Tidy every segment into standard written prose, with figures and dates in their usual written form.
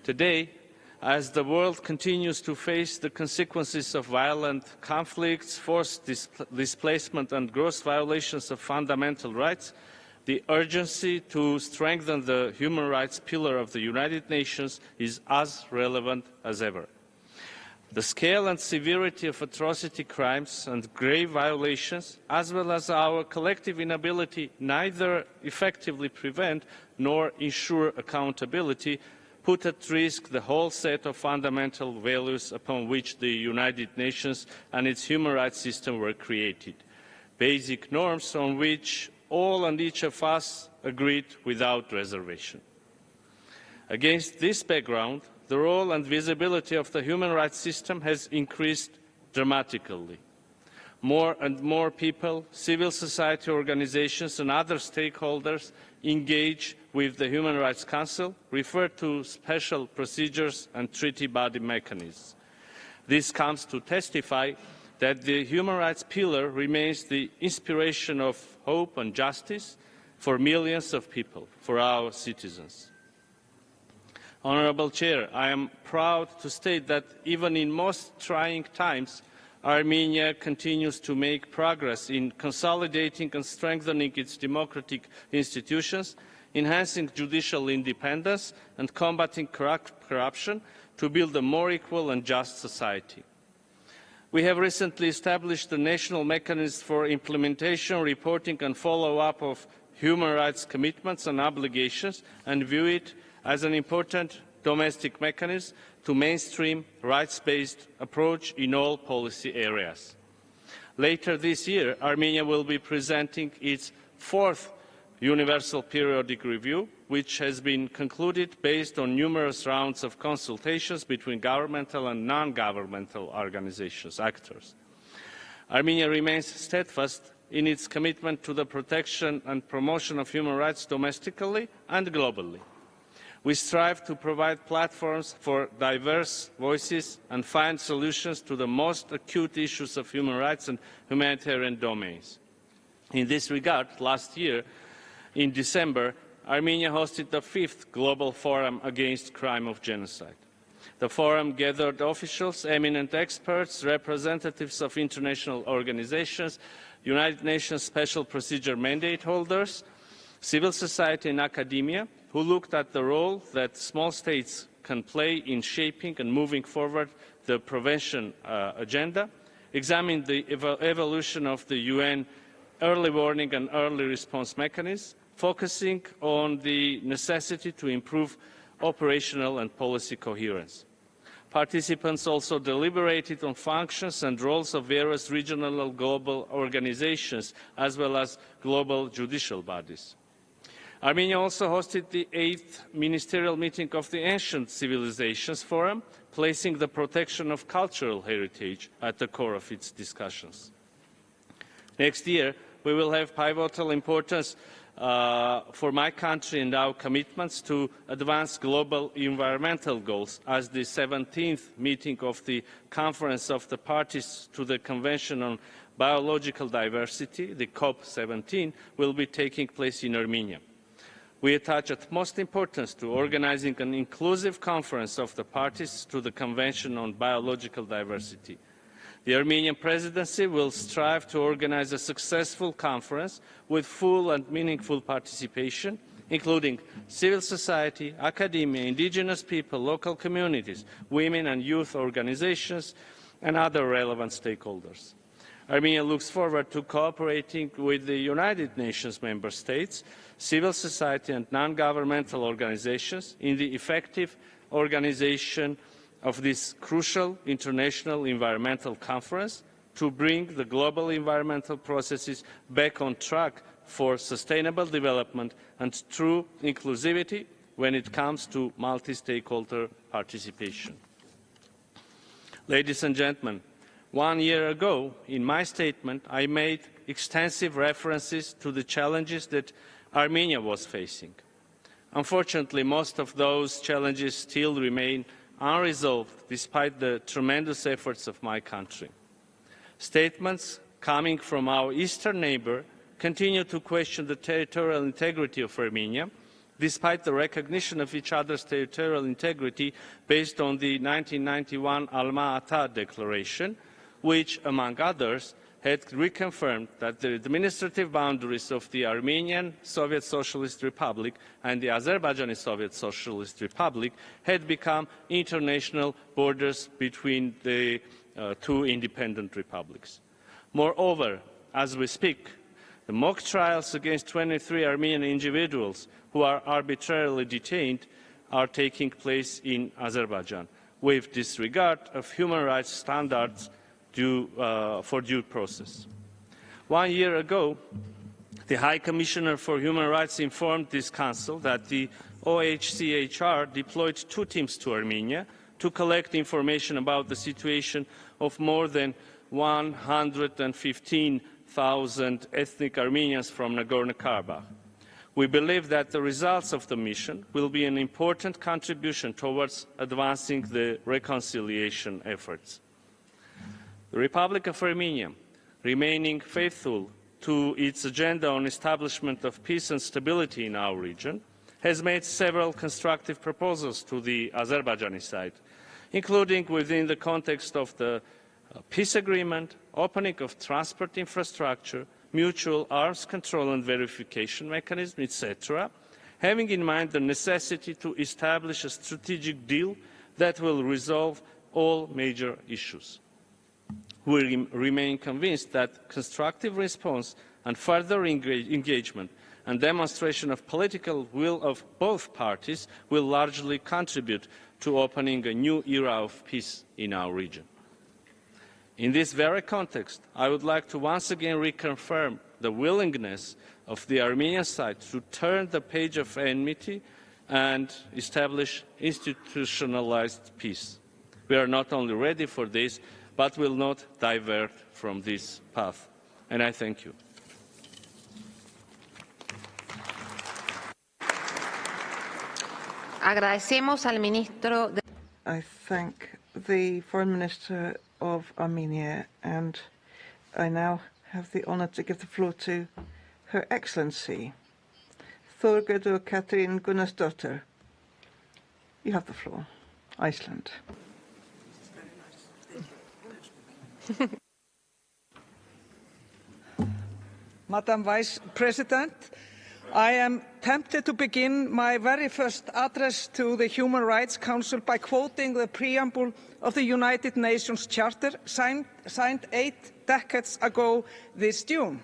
Today, as the world continues to face the consequences of violent conflicts, forced displacement and gross violations of fundamental rights, the urgency to strengthen the human rights pillar of the United Nations is as relevant as ever. The scale and severity of atrocity crimes and grave violations, as well as our collective inability neither effectively prevent nor ensure accountability, put at risk the whole set of fundamental values upon which the United Nations and its human rights system were created, basic norms on which all and each of us agreed without reservation. Against this background, the role and visibility of the human rights system has increased dramatically. More and more people, civil society organizations and other stakeholders engage with the Human Rights Council, refer to special procedures and treaty body mechanisms. This comes to testify that the human rights pillar remains the inspiration of hope and justice for millions of people, for our citizens. Honourable Chair, I am proud to state that even in most trying times, Armenia continues to make progress in consolidating and strengthening its democratic institutions, enhancing judicial independence and combating corruption to build a more equal and just society. We have recently established the national mechanism for implementation, reporting and follow-up of human rights commitments and obligations and view it as an important domestic mechanism to mainstream rights-based approach in all policy areas. Later this year, Armenia will be presenting its fourth Universal Periodic Review, which has been concluded based on numerous rounds of consultations between governmental and non-governmental organizations, actors. Armenia remains steadfast in its commitment to the protection and promotion of human rights domestically and globally. We strive to provide platforms for diverse voices and find solutions to the most acute issues of human rights and humanitarian domains. In this regard, last year, in December, Armenia hosted the 5th Global Forum Against Crime of Genocide. The forum gathered officials, eminent experts, representatives of international organizations, United Nations Special Procedure Mandate holders, civil society and academia, who looked at the role that small states can play in shaping and moving forward the prevention agenda, examined the evolution of the UN early warning and early response mechanism, focusing on the necessity to improve operational and policy coherence. Participants also deliberated on functions and roles of various regional and global organizations, as well as global judicial bodies. Armenia also hosted the 8th ministerial meeting of the Ancient Civilizations Forum, placing the protection of cultural heritage at the core of its discussions. Next year, we will have pivotal importance for my country and our commitments to advance global environmental goals, as the 17th meeting of the Conference of the Parties to the Convention on Biological Diversity, the COP17, will be taking place in Armenia. We attach utmost importance to organising an inclusive conference of the parties to the Convention on Biological Diversity. The Armenian presidency will strive to organise a successful conference with full and meaningful participation, including civil society, academia, indigenous people, local communities, women and youth organisations, and other relevant stakeholders. Armenia looks forward to cooperating with the United Nations member states, civil society and non-governmental organisations in the effective organisation of this crucial international environmental conference to bring the global environmental processes back on track for sustainable development and true inclusivity when it comes to multi-stakeholder participation. Ladies and gentlemen, 1 year ago, in my statement, I made extensive references to the challenges that Armenia was facing. Unfortunately, most of those challenges still remain unresolved despite the tremendous efforts of my country. Statements coming from our eastern neighbour continue to question the territorial integrity of Armenia, despite the recognition of each other's territorial integrity based on the 1991 Alma-Ata Declaration, which, among others, had reconfirmed that the administrative boundaries of the Armenian Soviet Socialist Republic and the Azerbaijani Soviet Socialist Republic had become international borders between the two independent republics. Moreover, as we speak, the mock trials against 23 Armenian individuals who are arbitrarily detained are taking place in Azerbaijan, with disregard of human rights standards for due process. 1 year ago, the High Commissioner for Human Rights informed this Council that the OHCHR deployed 2 teams to Armenia to collect information about the situation of more than 115,000 ethnic Armenians from Nagorno-Karabakh. We believe that the results of the mission will be an important contribution towards advancing the reconciliation efforts. The Republic of Armenia, remaining faithful to its agenda on establishment of peace and stability in our region, has made several constructive proposals to the Azerbaijani side, including within the context of the peace agreement, opening of transport infrastructure, mutual arms control and verification mechanism, etc., having in mind the necessity to establish a strategic deal that will resolve all major issues. We remain convinced that constructive response and further engagement and demonstration of political will of both parties will largely contribute to opening a new era of peace in our region. In this very context, I would like to once again reconfirm the willingness of the Armenian side to turn the page of enmity and establish institutionalized peace. We are not only ready for this, but will not divert from this path. And I thank you. Agradecemos al ministro de... I thank the Foreign Minister of Armenia, and I now have the honour to give the floor to Her Excellency, Þorgerður Katrín Gunnarsdóttir. You have the floor. Iceland. Madam Vice President, I am tempted to begin my very first address to the Human Rights Council by quoting the preamble of the United Nations Charter signed 8 decades ago this June,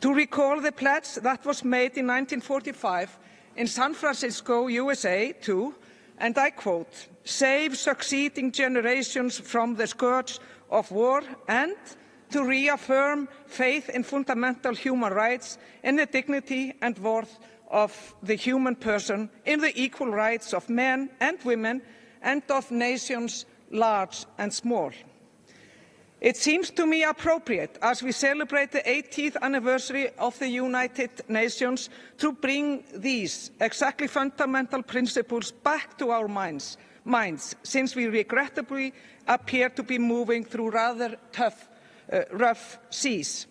to recall the pledge that was made in 1945 in San Francisco, USA, to, and I quote, save succeeding generations from the scourge of war and to reaffirm faith in fundamental human rights, in the dignity and worth of the human person, in the equal rights of men and women, and of nations large and small. It seems to me appropriate, as we celebrate the 80th anniversary of the United Nations, to bring these exactly fundamental principles back to our minds, since we regrettably appear to be moving through rather rough seas.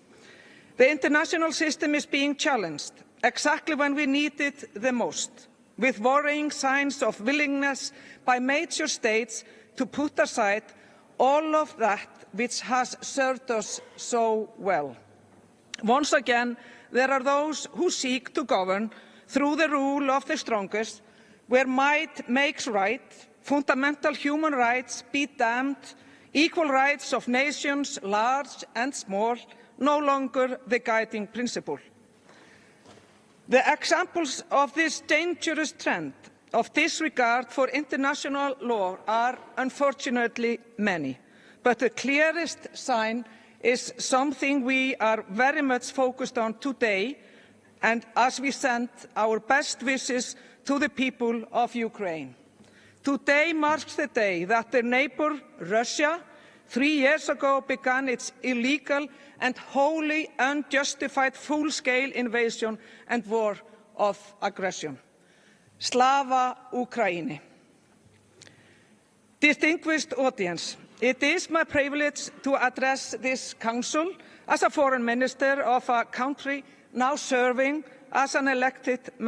The international system is being challenged exactly when we need it the most, with worrying signs of willingness by major states to put aside all of that which has served us so well. Once again, there are those who seek to govern through the rule of the strongest, where might makes right, fundamental human rights be damned, equal rights of nations, large and small, no longer the guiding principle. The examples of this dangerous trend of disregard for international law are unfortunately many, but the clearest sign is something we are very much focused on today, and as we send our best wishes to the people of Ukraine. Today marks the day that their neighbour, Russia, 3 years ago began its illegal and wholly unjustified full-scale invasion and war of aggression. Slava Ukraini. Distinguished audience, it is my privilege to address this Council as a Foreign Minister of a country now serving as an elected